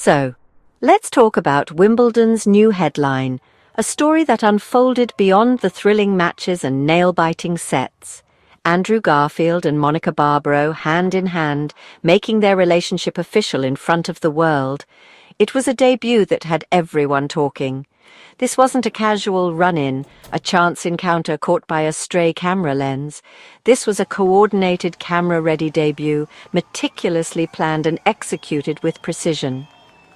So, let's talk about Wimbledon's new headline, a story that unfolded beyond the thrilling matches and nail-biting sets. Andrew Garfield and Monica Barbaro, hand in hand, making their relationship official in front of the world. It was a debut that had everyone talking. This wasn't a casual run-in, a chance encounter caught by a stray camera lens. This was a coordinated, camera-ready debut, meticulously planned and executed with precision.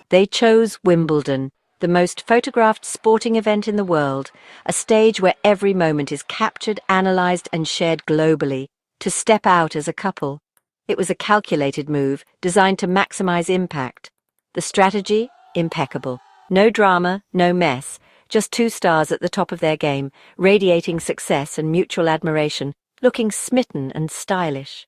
They chose Wimbledon, the most photographed sporting event in the world, a stage where every moment is captured, analysed and shared globally, to step out as a couple. It was a calculated move, designed to maximise impact. The strategy? Impeccable. No drama, no mess, just two stars at the top of their game, radiating success and mutual admiration, looking smitten and stylish.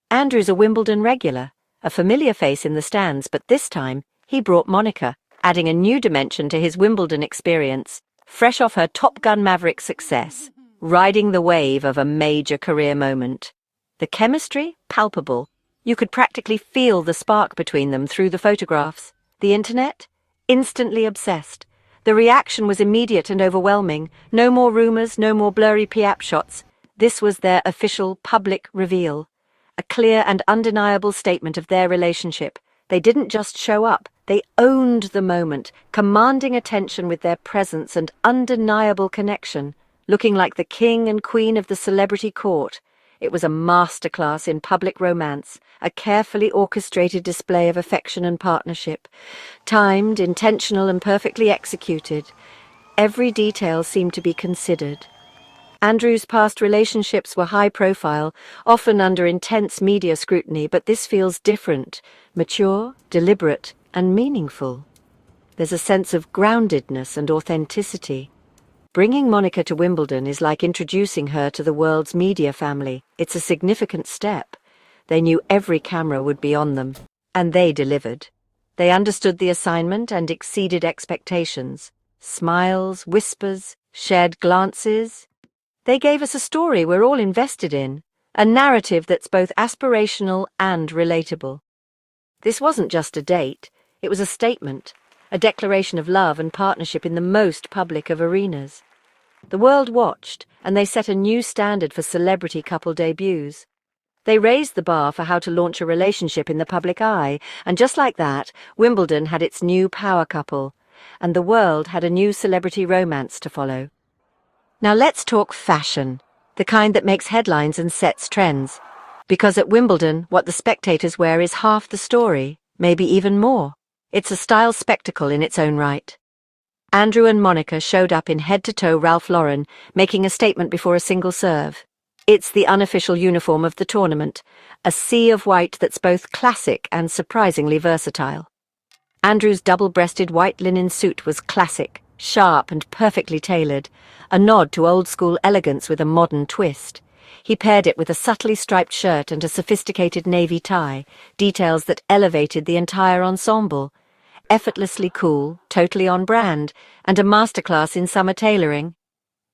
Andrew's a Wimbledon regular, a familiar face in the stands, but this time he brought Monica, adding a new dimension to his Wimbledon experience, fresh off her Top Gun Maverick success, riding the wave of a major career moment. The chemistry? Palpable. You could practically feel the spark between them through the photographs. The internet? Instantly obsessed. The reaction was immediate and overwhelming. No more rumours, no more blurry PAP shots. This was their official public reveal. A clear and undeniable statement of their relationship. They didn't just show up, they owned the moment, commanding attention with their presence and undeniable connection, looking like the king and queen of the celebrity court. It was a masterclass in public romance, a carefully orchestrated display of affection and partnership, timed, intentional and perfectly executed. Every detail seemed to be considered. Andrew's past relationships were high-profile, often under intense media scrutiny, but this feels different, mature, deliberate, and meaningful. There's a sense of groundedness and authenticity. Bringing Monica to Wimbledon is like introducing her to the world's media family. It's a significant step. They knew every camera would be on them, and they delivered. They understood the assignment and exceeded expectations. Smiles, whispers, shared glances. They gave us a story we're all invested in, a narrative that's both aspirational and relatable. This wasn't just a date, it was a statement, a declaration of love and partnership in the most public of arenas. The world watched, and they set a new standard for celebrity couple debuts. They raised the bar for how to launch a relationship in the public eye, and just like that, Wimbledon had its new power couple, and the world had a new celebrity romance to follow. Now let's talk fashion, the kind that makes headlines and sets trends. Because at Wimbledon, what the spectators wear is half the story, maybe even more. It's a style spectacle in its own right. Andrew and Monica showed up in head-to-toe Ralph Lauren, making a statement before a single serve. It's the unofficial uniform of the tournament, a sea of white that's both classic and surprisingly versatile. Andrew's double-breasted white linen suit was classic, sharp and perfectly tailored, a nod to old-school elegance with a modern twist. He paired it with a subtly striped shirt and a sophisticated navy tie, details that elevated the entire ensemble. Effortlessly cool, totally on brand, and a masterclass in summer tailoring.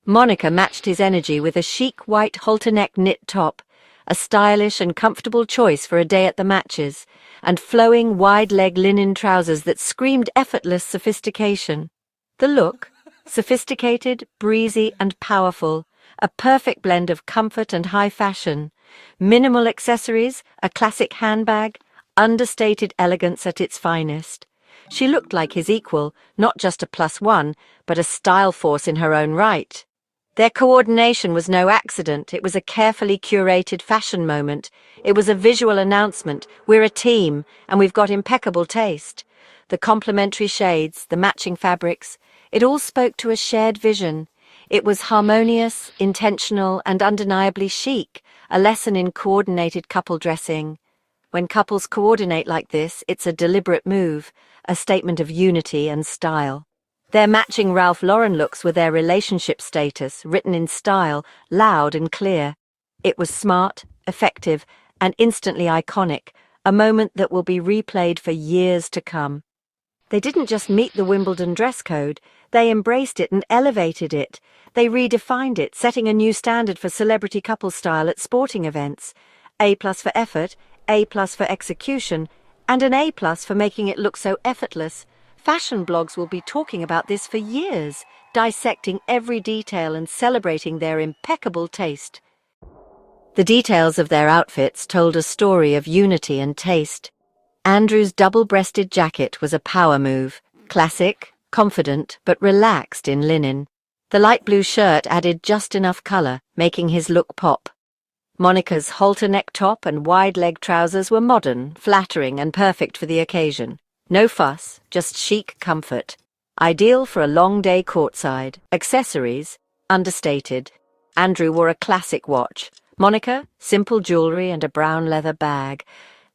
Monica matched his energy with a chic white halter-neck knit top, a stylish and comfortable choice for a day at the matches, and flowing wide-leg linen trousers that screamed effortless sophistication. The look, sophisticated, breezy and powerful, a perfect blend of comfort and high fashion. Minimal accessories, a classic handbag, understated elegance at its finest. She looked like his equal, not just a +1, but a style force in her own right. Their coordination was no accident. It was a carefully curated fashion moment. It was a visual announcement. We're a team, and we've got impeccable taste. The complementary shades, the matching fabrics, it all spoke to a shared vision. It was harmonious, intentional, and undeniably chic, a lesson in coordinated couple dressing. When couples coordinate like this, it's a deliberate move, a statement of unity and style. Their matching Ralph Lauren looks were their relationship status, written in style, loud and clear. It was smart, effective, and instantly iconic, a moment that will be replayed for years to come. They didn't just meet the Wimbledon dress code, they embraced it and elevated it. They redefined it, setting a new standard for celebrity couple style at sporting events. A+ for effort, A+ for execution, And an A+ for making it look so effortless. Fashion blogs will be talking about this for years, dissecting every detail and celebrating their impeccable taste. The details of their outfits told a story of unity and taste. Andrew's double-breasted jacket was a power move, classic, confident, but relaxed in linen. The light blue shirt added just enough colour, making his look pop. Monica's halter-neck top and wide-leg trousers were modern, flattering, and perfect for the occasion. No fuss, just chic comfort. Ideal for a long day courtside. Accessories, understated. Andrew wore a classic watch. Monica, simple jewellery and a brown leather bag.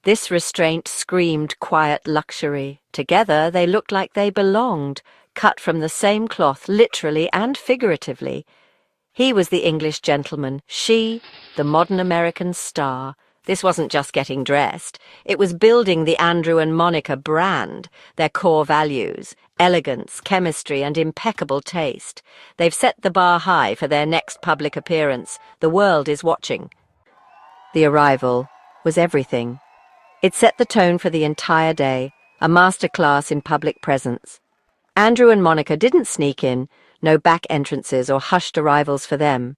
This restraint screamed quiet luxury. Together they looked like they belonged, cut from the same cloth literally and figuratively. He was the English gentleman, she, the modern American star. This wasn't just getting dressed. It was building the Andrew and Monica brand, their core values, elegance, chemistry, and impeccable taste. They've set the bar high for their next public appearance. The world is watching. The arrival was everything. It set the tone for the entire day, a masterclass in public presence. Andrew and Monica didn't sneak in, no back entrances or hushed arrivals for them.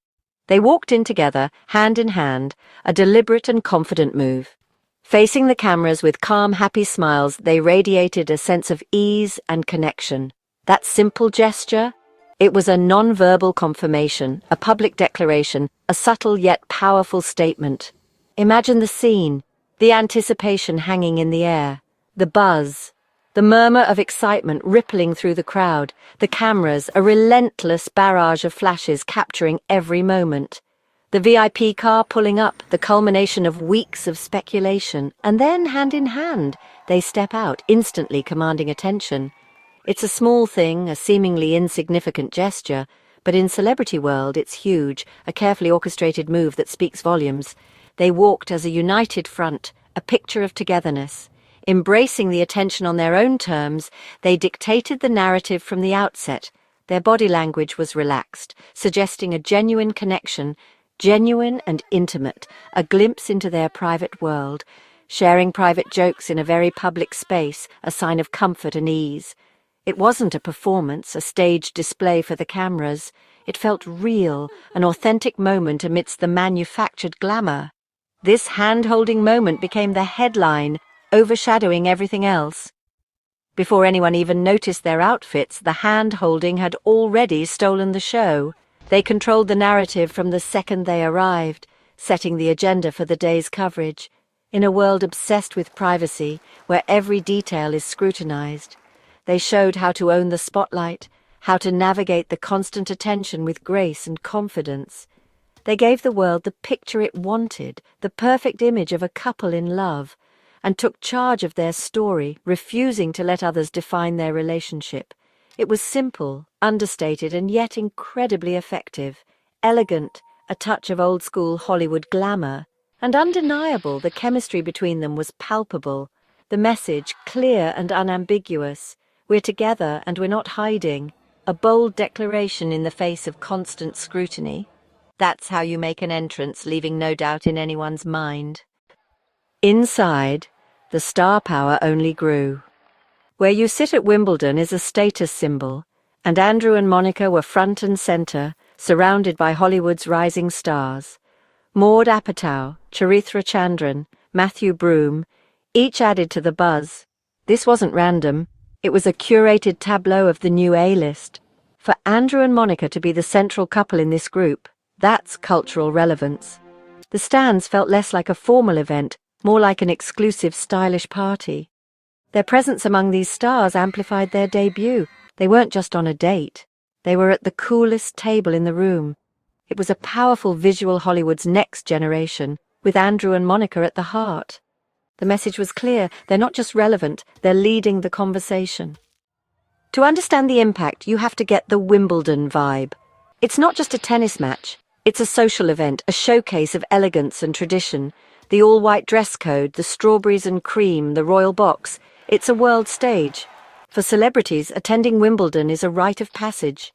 They walked in together, hand in hand, a deliberate and confident move. Facing the cameras with calm, happy smiles, they radiated a sense of ease and connection. That simple gesture? It was a non-verbal confirmation, a public declaration, a subtle yet powerful statement. Imagine the scene, the anticipation hanging in the air, the buzz, the murmur of excitement rippling through the crowd, the cameras, a relentless barrage of flashes capturing every moment. The VIP car pulling up, the culmination of weeks of speculation, and then, hand in hand, they step out, instantly commanding attention. It's a small thing, a seemingly insignificant gesture, but in celebrity world it's huge, a carefully orchestrated move that speaks volumes. They walked as a united front, a picture of togetherness. Embracing the attention on their own terms, they dictated the narrative from the outset. Their body language was relaxed, suggesting a genuine connection, genuine and intimate, a glimpse into their private world, sharing private jokes in a very public space, a sign of comfort and ease. It wasn't a performance, a staged display for the cameras. It felt real, an authentic moment amidst the manufactured glamour. This hand-holding moment became the headline, overshadowing everything else. Before anyone even noticed their outfits, the hand-holding had already stolen the show. They controlled the narrative from the second they arrived, setting the agenda for the day's coverage. In a world obsessed with privacy, where every detail is scrutinized, they showed how to own the spotlight, how to navigate the constant attention with grace and confidence. They gave the world the picture it wanted, the perfect image of a couple in love, and took charge of their story, refusing to let others define their relationship. It was simple, understated, and yet incredibly effective. Elegant, a touch of old-school Hollywood glamour. And undeniable, the chemistry between them was palpable. The message clear and unambiguous. We're together and we're not hiding. A bold declaration in the face of constant scrutiny. That's how you make an entrance, leaving no doubt in anyone's mind. Inside, the star power only grew. Where you sit at Wimbledon is a status symbol, and Andrew and Monica were front and centre, surrounded by Hollywood's rising stars. Maude Apatow, Charithra Chandran, Matthew Broome, each added to the buzz. This wasn't random. It was a curated tableau of the new A-list. For Andrew and Monica to be the central couple in this group, that's cultural relevance. The stands felt less like a formal event, more like an exclusive, stylish party. Their presence among these stars amplified their debut. They weren't just on a date. They were at the coolest table in the room. It was a powerful visual Hollywood's next generation, with Andrew and Monica at the heart. The message was clear. They're not just relevant, they're leading the conversation. To understand the impact, you have to get the Wimbledon vibe. It's not just a tennis match. It's a social event, a showcase of elegance and tradition. The all-white dress code, the strawberries and cream, the royal box. It's a world stage. For celebrities, attending Wimbledon is a rite of passage.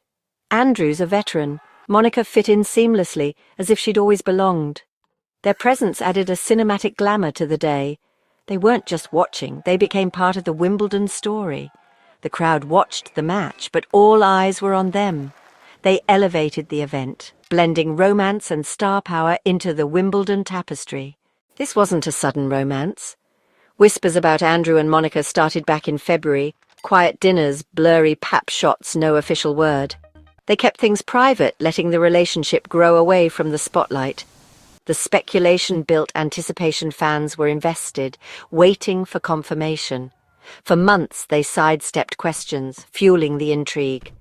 Andrew's a veteran. Monica fit in seamlessly, as if she'd always belonged. Their presence added a cinematic glamour to the day. They weren't just watching, they became part of the Wimbledon story. The crowd watched the match, but all eyes were on them. They elevated the event, blending romance and star power into the Wimbledon tapestry. This wasn't a sudden romance. Whispers about Andrew and Monica started back in February. Quiet dinners, blurry pap shots, no official word. They kept things private, letting the relationship grow away from the spotlight. The speculation-built anticipation fans were invested, waiting for confirmation. For months they sidestepped questions, fueling the intrigue.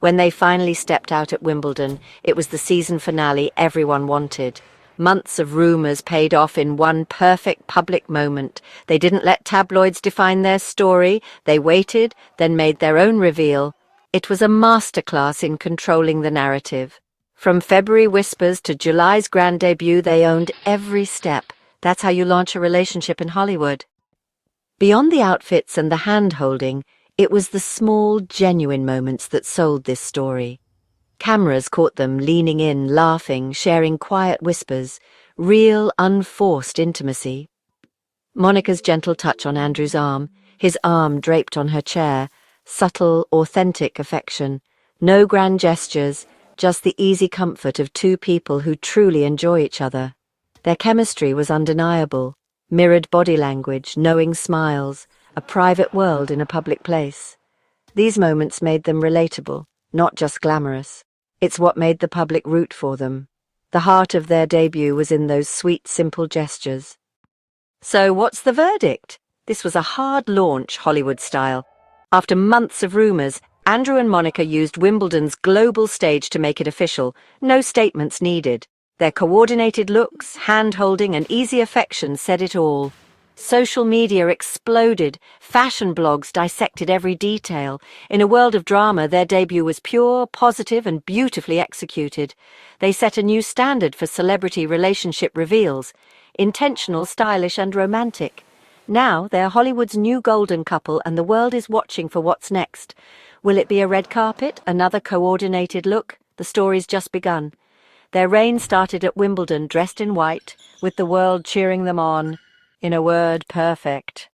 When they finally stepped out at Wimbledon, it was the season finale everyone wanted. Months of rumours paid off in one perfect public moment. They didn't let tabloids define their story. They waited, then made their own reveal. It was a masterclass in controlling the narrative. From February whispers to July's grand debut, they owned every step. That's how you launch a relationship in Hollywood. Beyond the outfits and the hand-holding, it was the small, genuine moments that sold this story. Cameras caught them leaning in, laughing, sharing quiet whispers, real, unforced intimacy. Monica's gentle touch on Andrew's arm, his arm draped on her chair, subtle, authentic affection. No grand gestures, just the easy comfort of two people who truly enjoy each other. Their chemistry was undeniable. Mirrored body language, knowing smiles, a private world in a public place. These moments made them relatable, not just glamorous. It's what made the public root for them. The heart of their debut was in those sweet, simple gestures. So what's the verdict? This was a hard launch, Hollywood style. After months of rumours, Andrew and Monica used Wimbledon's global stage to make it official. No statements needed. Their coordinated looks, hand-holding and easy affection said it all. Social media exploded. Fashion blogs dissected every detail. In a world of drama, their debut was pure, positive and beautifully executed. They set a new standard for celebrity relationship reveals. Intentional, stylish and romantic. Now they're Hollywood's new golden couple and the world is watching for what's next. Will it be a red carpet, another coordinated look? The story's just begun. Their reign started at Wimbledon, dressed in white, with the world cheering them on. In a word, perfect.